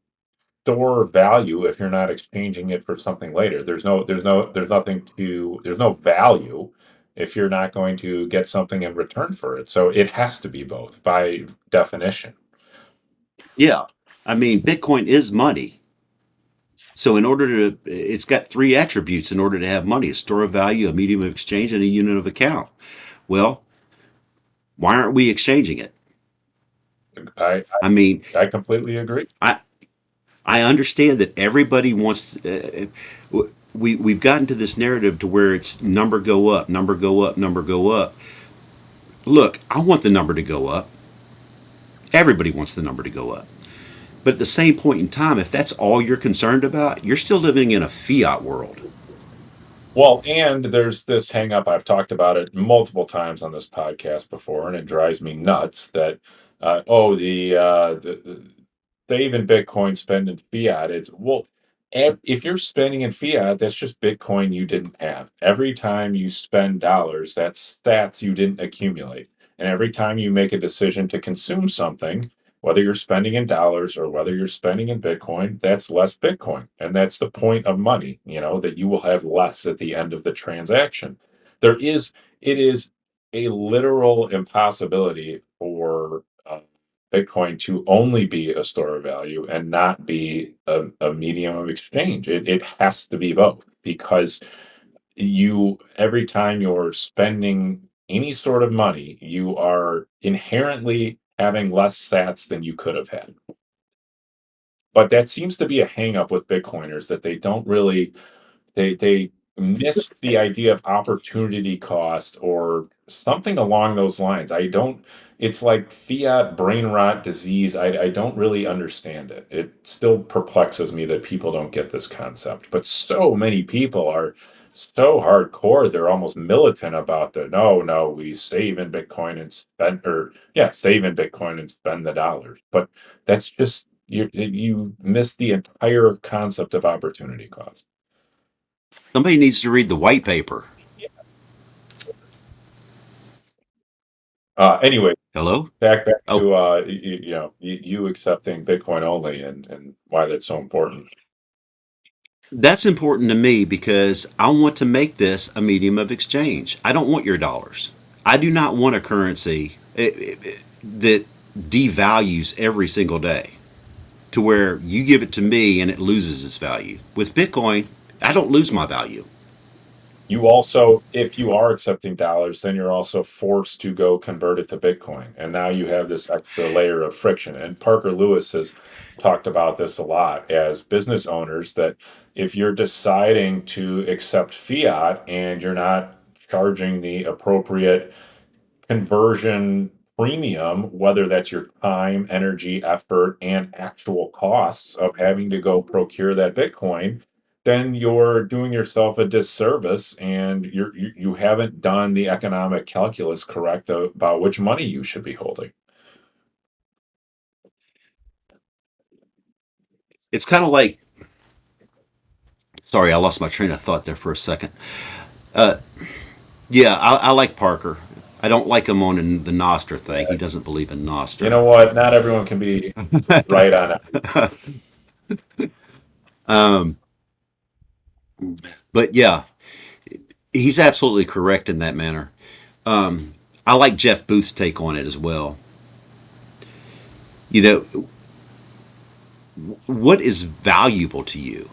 store value if you're not exchanging it for something later. There's no value if you're not going to get something in return for it. So it has to be both by definition. Yeah. I mean, Bitcoin is money. So in order to, it's got three attributes in order to have money: a store of value, a medium of exchange, and a unit of account. Well, why aren't we exchanging it? I I mean, I completely agree. I I understand that everybody wants. We've gotten to this narrative to where it's number go up, number go up, number go up. Look, I want the number to go up. Everybody wants the number to go up. But at the same point in time, if that's all you're concerned about, you're still living in a fiat world. Well, and there's this hang up. I've talked about it multiple times on this podcast before, and it drives me nuts that, the save in Bitcoin, spend in fiat. It's, well, if you're spending in fiat, that's just Bitcoin you didn't have. Every time you spend dollars, that's stats you didn't accumulate. And every time you make a decision to consume something, whether you're spending in dollars or whether you're spending in Bitcoin, that's less Bitcoin. And that's the point of money, that you will have less at the end of the transaction. It is a literal impossibility for Bitcoin to only be a store of value and not be a medium of exchange. It has to be both because every time you're spending any sort of money, you are inherently having less sats than you could have had. But that seems to be a hang up with Bitcoiners that they don't really they miss the idea of opportunity cost or something along those lines. I don't. It's like fiat brain rot disease. I don't really understand it. It still perplexes me that people don't get this concept. But so many people are so hardcore. They're almost militant about the no, no. We save in Bitcoin and spend, or yeah, save in Bitcoin and spend the dollars. But that's just you miss the entire concept of opportunity cost. Somebody needs to read the white paper. Anyway, Hello? back Oh, to you accepting Bitcoin only and why that's so important. that's important to me because I want to make this a medium of exchange. I don't want your dollars. I do not want a currency that devalues every single day to where you give it to me and it loses its value. With Bitcoin, I don't lose my value. You also, if you are accepting dollars, then you're also forced to go convert it to Bitcoin, and now you have this extra layer of friction. And Parker Lewis has talked about this a lot as business owners that if you're deciding to accept fiat and you're not charging the appropriate conversion premium, whether that's your time, energy, effort, and actual costs of having to go procure that Bitcoin, then you're doing yourself a disservice and you haven't done the economic calculus correct about which money you should be holding. It's kind of like, sorry, I lost my train of thought there for a second. Uh, yeah, I like Parker. I don't like him on the Nostr thing. He doesn't believe in You Nostr. know what? Not everyone can be right on it. um, but yeah, he's absolutely correct in that manner. I like Jeff Booth's take on it as well. You know, what is valuable to you?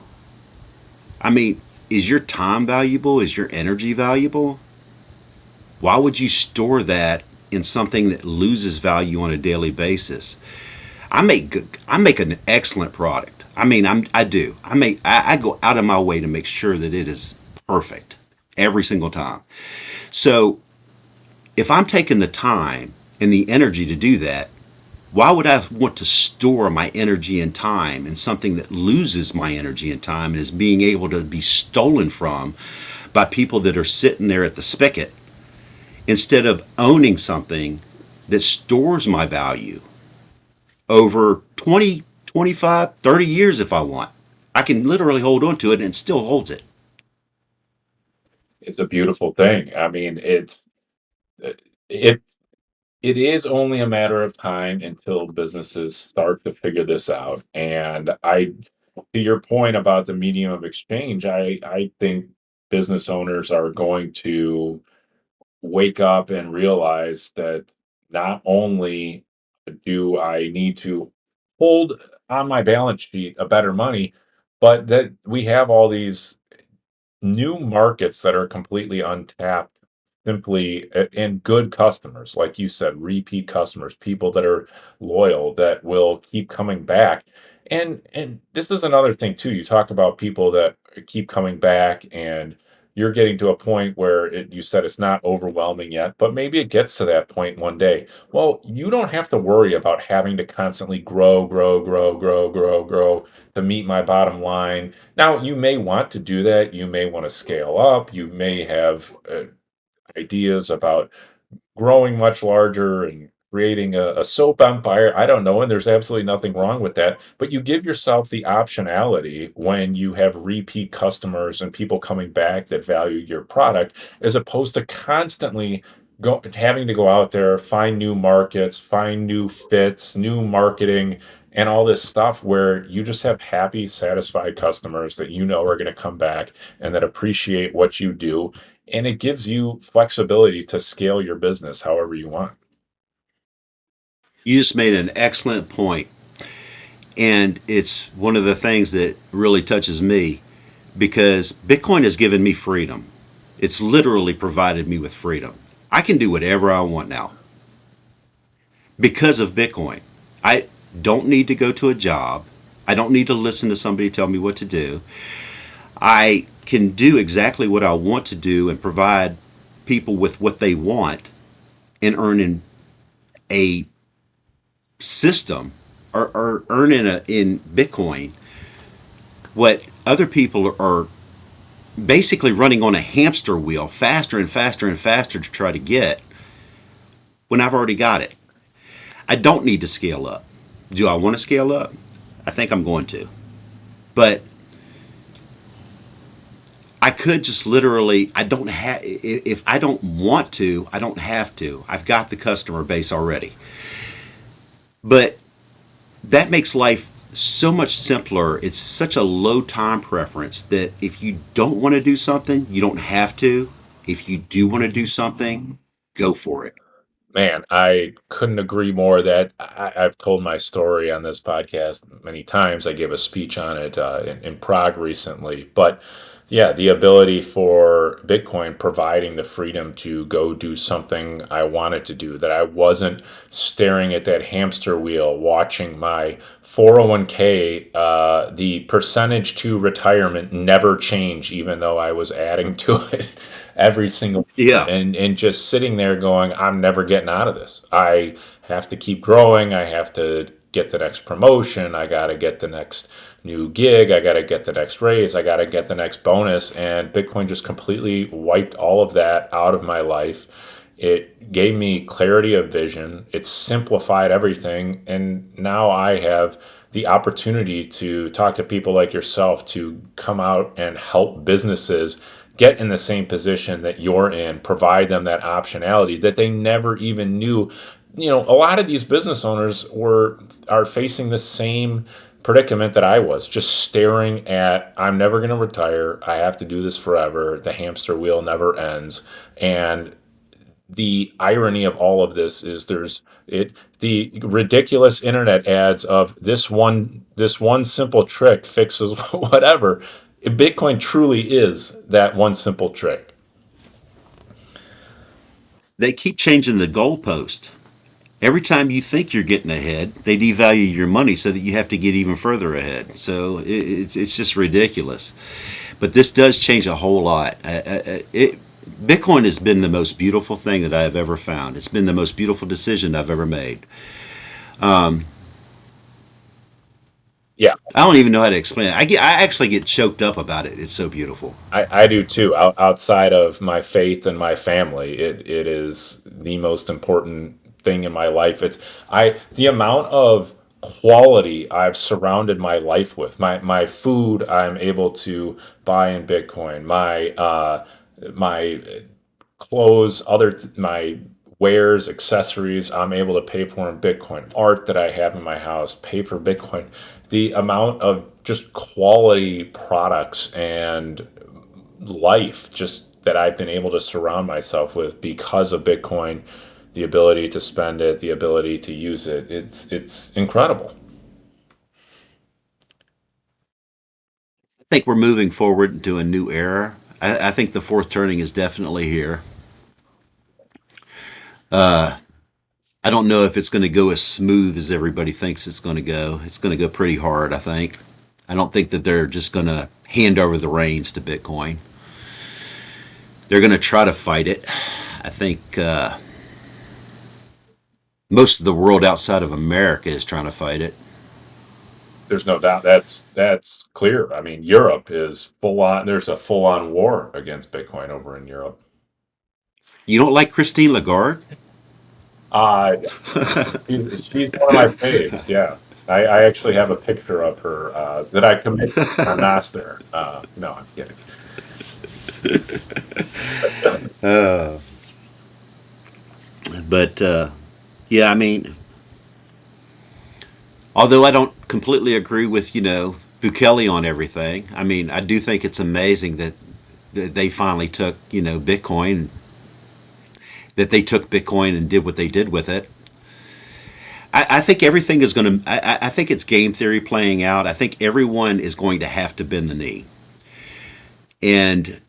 I mean, is your time valuable? Is your energy valuable? Why would you store that in something that loses value on a daily basis? I make an excellent product. I mean, I do. I go out of my way to make sure that it is perfect every single time. So if I'm taking the time and the energy to do that, why would I want to store my energy and time in something that loses my energy and time and is being able to be stolen from by people that are sitting there at the spigot instead of owning something that stores my value over 25, 30 years if I want. I can literally hold on to it and it still holds it. It's a beautiful thing. I mean, it it is only a matter of time until businesses start to figure this out. And to your point about the medium of exchange, I think business owners are going to wake up and realize that not only do I need to hold on my balance sheet a better money, but that we have all these new markets that are completely untapped simply and good customers, like you said, repeat customers, people that are loyal, that will keep coming back. And this is another thing too. You talk about people that keep coming back, and you're getting to a point where you said it's not overwhelming yet, but maybe it gets to that point one day. Well, you don't have to worry about having to constantly grow to meet my bottom line. Now, you may want to do that. You may want to scale up. You may have ideas about growing much larger and creating a soap empire. I don't know. And there's absolutely nothing wrong with that. But you give yourself the optionality when you have repeat customers and people coming back that value your product, as opposed to constantly having to go out there, find new markets, find new fits, new marketing, and all this stuff where you just have happy, satisfied customers that you know are going to come back and that appreciate what you do, and it gives you flexibility to scale your business however you want. You just made an excellent point, and it's one of the things that really touches me because Bitcoin has given me freedom. It's literally provided me with freedom. I can do whatever I want now because of Bitcoin. I don't need to go to a job. I don't need to listen to somebody tell me what to do. I can do exactly what I want to do and provide people with what they want and earn in a system or earn in Bitcoin what other people are basically running on a hamster wheel faster and faster and faster to try to get when I've already got it. I don't need to scale up. Do I want to scale up? I think I'm going to. But I could just literally, I don't have, if I don't want to, I don't have to. I've got the customer base already. But that makes life so much simpler. It's such a low time preference that if you don't want to do something, you don't have to. If you do want to do something, go for it. Man, I couldn't agree more. That I've told my story on this podcast many times. I gave a speech on it in Prague recently. But yeah, the ability for Bitcoin providing the freedom to go do something I wanted to do, that I wasn't staring at that hamster wheel, watching my 401k, the percentage to retirement never change, even though I was adding to it every single year, Yeah. and just sitting there going, I'm never getting out of this. I have to keep growing. I have to get the next promotion. I got to get the next new gig. I got to get the next raise. I got to get the next bonus. And Bitcoin just completely wiped all of that out of my life. It gave me clarity of vision. It simplified everything. And now I have the opportunity to talk to people like yourself to come out and help businesses get in the same position that you're in, provide them that optionality that they never even knew. You know, a lot of these business owners are facing the same predicament that I was, just staring at, I'm never going to retire. I have to do this forever. The hamster wheel never ends. And the irony of all of this is the ridiculous internet ads of this one simple trick fixes whatever. Bitcoin truly is that one simple trick. They keep changing the goalpost. Every time you think you're getting ahead, they devalue your money so that you have to get even further ahead. So it's just ridiculous. But this does change a whole lot. Bitcoin has been the most beautiful thing that I have ever found. It's been the most beautiful decision I've ever made. Yeah, I don't even know how to explain it. I actually get choked up about it. It's so beautiful. I do too. Outside of my faith and my family, it is the most important thing in my life. It's I the amount of quality I've surrounded my life with. My food I'm able to buy in Bitcoin. My clothes, my wares, accessories, I'm able to pay for in Bitcoin. Art that I have in my house, pay for Bitcoin. The amount of just quality products and life just that I've been able to surround myself with because of Bitcoin, the ability to spend it, the ability to use it, it's incredible. I think we're moving forward into a new era. I think the fourth turning is definitely here. I don't know if it's going to go as smooth as everybody thinks it's going to go. It's going to go pretty hard, I think. I don't think that they're just going to hand over the reins to Bitcoin. They're going to try to fight it. I think most of the world outside of America is trying to fight it. There's no doubt that's clear. I mean, Europe is full on. There's a full on war against Bitcoin over in Europe. You don't like Christine Lagarde? Uh, she's one of my faves. Yeah, I actually have a picture of her that I commissioned on Nostr. No, I'm kidding. But yeah, I mean, although I don't completely agree with Bukele on everything, I mean, I do think it's amazing that they finally took Bitcoin, that they took Bitcoin and did what they did with it. I think everything is going to. I think it's game theory playing out. I think everyone is going to have to bend the knee, and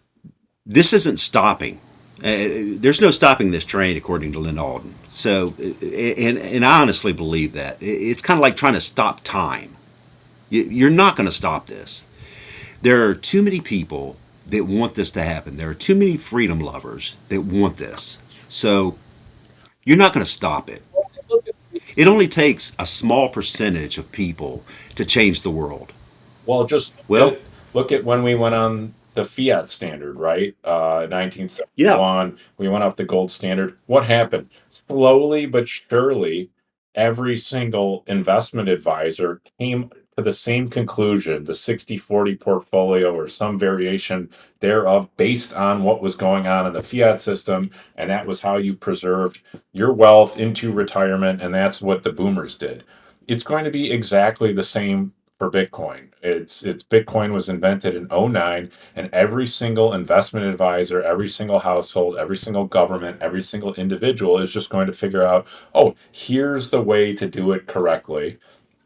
this isn't stopping. There's no stopping this train, according to Lynn Alden. So, and I honestly believe that it's kind of like trying to stop time. You're not going to stop this. There are too many people that want this to happen. There are too many freedom lovers that want this. So you're not going to stop it. It only takes a small percentage of people to change the world. Well, just Well, look at when we went on the fiat standard, right? yeah. 1971, we went off the gold standard. What happened? Slowly but surely, every single investment advisor came to the same conclusion, the 60-40 portfolio or some variation thereof, based on what was going on in the fiat system. And that was how you preserved your wealth into retirement. And that's what the boomers did. It's going to be exactly the same for Bitcoin. It's Bitcoin was invented in '09, and every single investment advisor, every single household, every single government, every single individual is just going to figure out, oh, here's the way to do it correctly,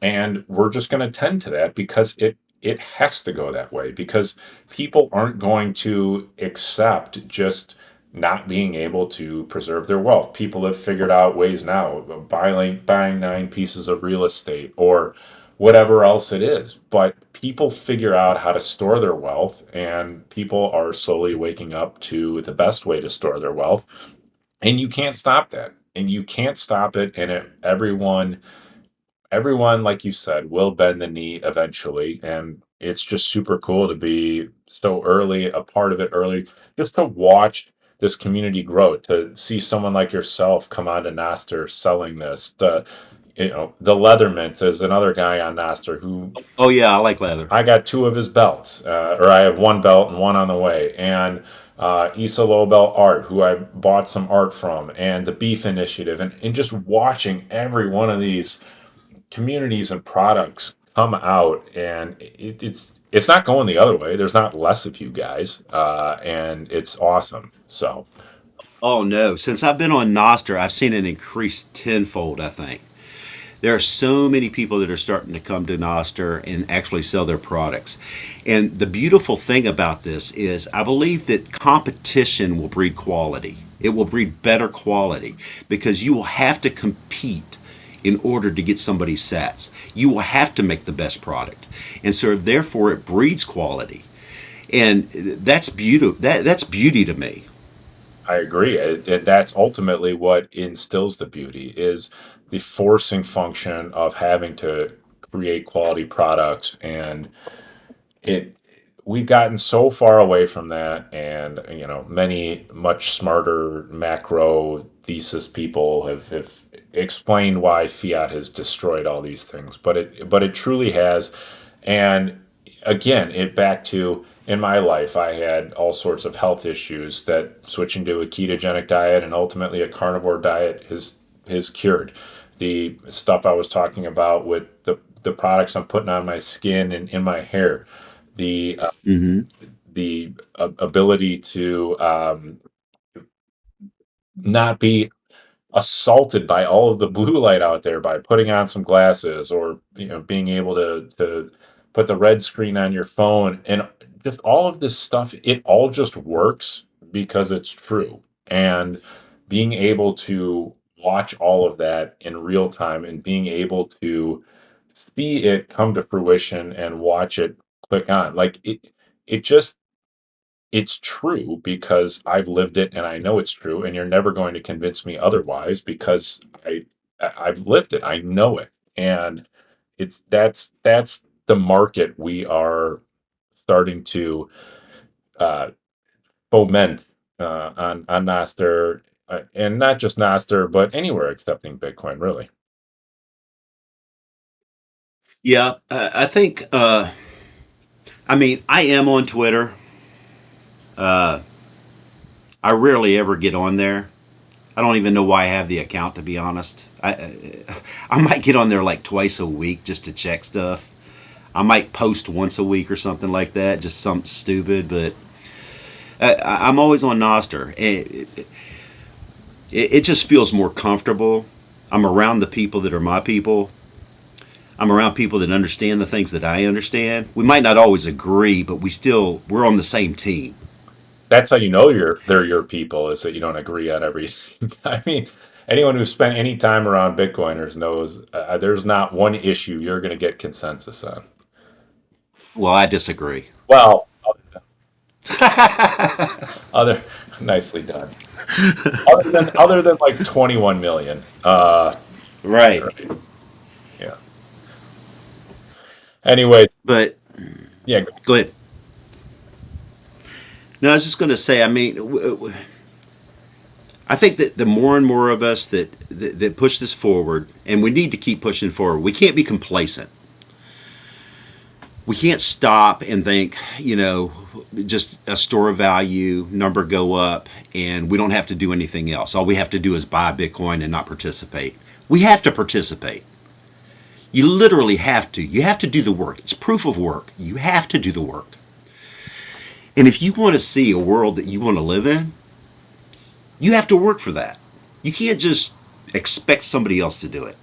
and we're just going to tend to that because it has to go that way because people aren't going to accept just not being able to preserve their wealth. People have figured out ways now, buying 9 pieces of real estate or whatever else it is. But people figure out how to store their wealth, and people are slowly waking up to the best way to store their wealth. And you can't stop that. And you can't stop it. And everyone, like you said, will bend the knee eventually. And it's just super cool to be so early, a part of it early, just to watch this community grow, to see someone like yourself come on to Nostr selling this. The Leathermint is another guy on Nostr who Oh yeah, I like leather. I got 2 of his belts, or I have 1 belt and one on the way. And Issa Lobel Art, who I bought some art from, and the Beef Initiative, and just watching every one of these communities and products come out, and it's not going the other way. There's not less of you guys, and it's awesome. So Oh no, since I've been on Nostr, I've seen an increase tenfold. I think there are so many people that are starting to come to Nostr and actually sell their products. And the beautiful thing about this is I believe that competition will breed quality. It will breed better quality because you will have to compete in order to get somebody's sats. You will have to make the best product. And so therefore it breeds quality. And that's beauty. That's beauty to me. I agree. That's ultimately what instills the beauty is the forcing function of having to create quality products, and it we've gotten so far away from that, and many much smarter macro thesis people have explained why fiat has destroyed all these things, but it truly has. And again, it back to in my life, I had all sorts of health issues that switching to a ketogenic diet and ultimately a carnivore diet has cured. The stuff I was talking about with the products I'm putting on my skin and in my hair, the Hmm. ability to not be assaulted by all of the blue light out there by putting on some glasses or being able to put the red screen on your phone and just all of this stuff, it all just works because it's true. And being able to watch all of that in real time and being able to see it come to fruition and watch it click on, like it just it's true because I've lived it and I know it's true, and you're never going to convince me otherwise because I've lived it. I know it. And that's the market we are starting to uh, foment on Nostr, and not just Nostr, but anywhere accepting Bitcoin, really. Yeah, I think. I mean, I am on Twitter. Uh, I rarely ever get on there. I don't even know why I have the account, to be honest. I might get on there like twice a week just to check stuff. I might post once a week or something like that, just something stupid. But I'm always on Nostr. It just feels more comfortable. I'm around the people that are my people. I'm around people that understand the things that I understand. We might not always agree, but we're on the same team. That's how you know they're your people, is that you don't agree on everything. I mean, anyone who's spent any time around Bitcoiners knows there's not one issue you're going to get consensus on. Well, I disagree. Well, other nicely done. Other than like 21 million. Right. Right. Yeah. Anyway, But yeah. go ahead. No, I was just going to say. I mean, I think that the more and more of us that push this forward, and we need to keep pushing forward. We can't be complacent. We can't stop and think, just a store of value number go up, and we don't have to do anything else. All we have to do is buy Bitcoin and not participate. We have to participate. You literally have to. You have to do the work. It's proof of work. You have to do the work. And if you want to see a world that you want to live in, you have to work for that. You can't just expect somebody else to do it.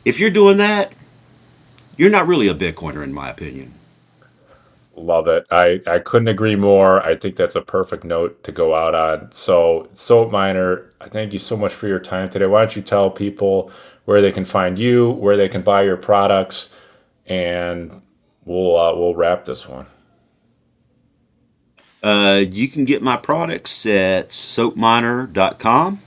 If you're doing that, you're not really a Bitcoiner, in my opinion. Love it. I couldn't agree more. I think that's a perfect note to go out on. So, Soap Miner, I thank you so much for your time today. Why don't you tell people where they can find you, where they can buy your products, and we'll wrap this one. You can get my products at soapminer.com,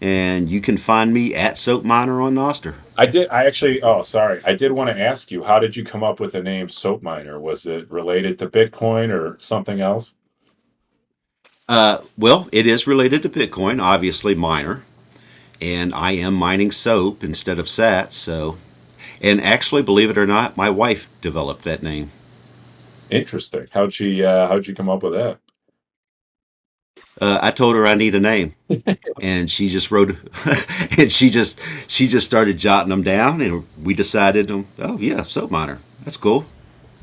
and you can find me at soapminer on Nostr. I actually, oh, sorry. I did want to ask you, how did you come up with the name Soap Miner? Was it related to Bitcoin or something else? Well, it is related to Bitcoin, obviously miner, and I am mining soap instead of sats. So, and actually, believe it or not, my wife developed that name. Interesting. How'd you come up with that? I told her I need a name, and she just wrote, and she just started jotting them down, and we decided, oh yeah, soap miner, that's cool.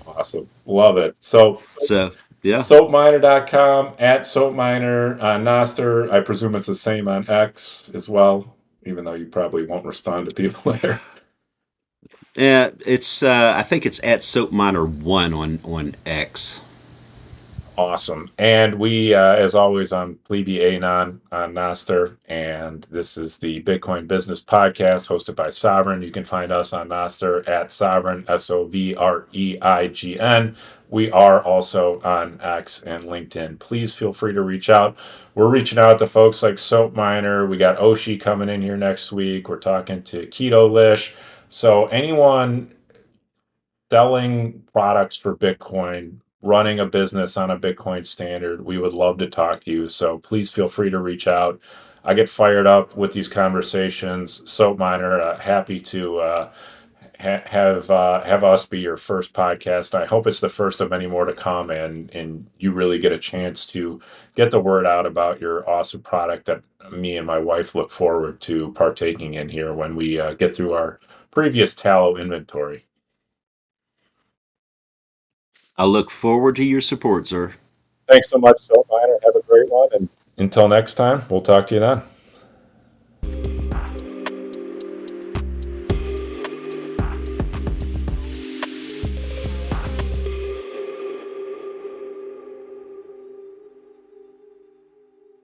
Awesome. Love it. So So yeah, soapminer.com, at soapminer on Nostr. I presume it's the same on X as well, even though you probably won't respond to people there. yeah, it's I think it's at soap miner one on X. Awesome. And we, as always, on Plebe Anon on Nostr. And this is the Bitcoin Business Podcast hosted by Sovereign. You can find us on Nostr at Sovereign, Sovreign. We are also on X and LinkedIn. Please feel free to reach out. We're reaching out to folks like Soap Miner. We got Oshi coming in here next week. We're talking to Keto Lish. So anyone selling products for Bitcoin, running a business on a Bitcoin standard, we would love to talk to you. So please feel free to reach out. I get fired up with these conversations. Soap Miner, happy to have us be your first podcast. I hope it's the first of many more to come, and you really get a chance to get the word out about your awesome product that me and my wife look forward to partaking in here when we get through our previous tallow inventory. I look forward to your support, sir. Thanks so much, Soap Miner. Have a great one, and until next time, we'll talk to you then.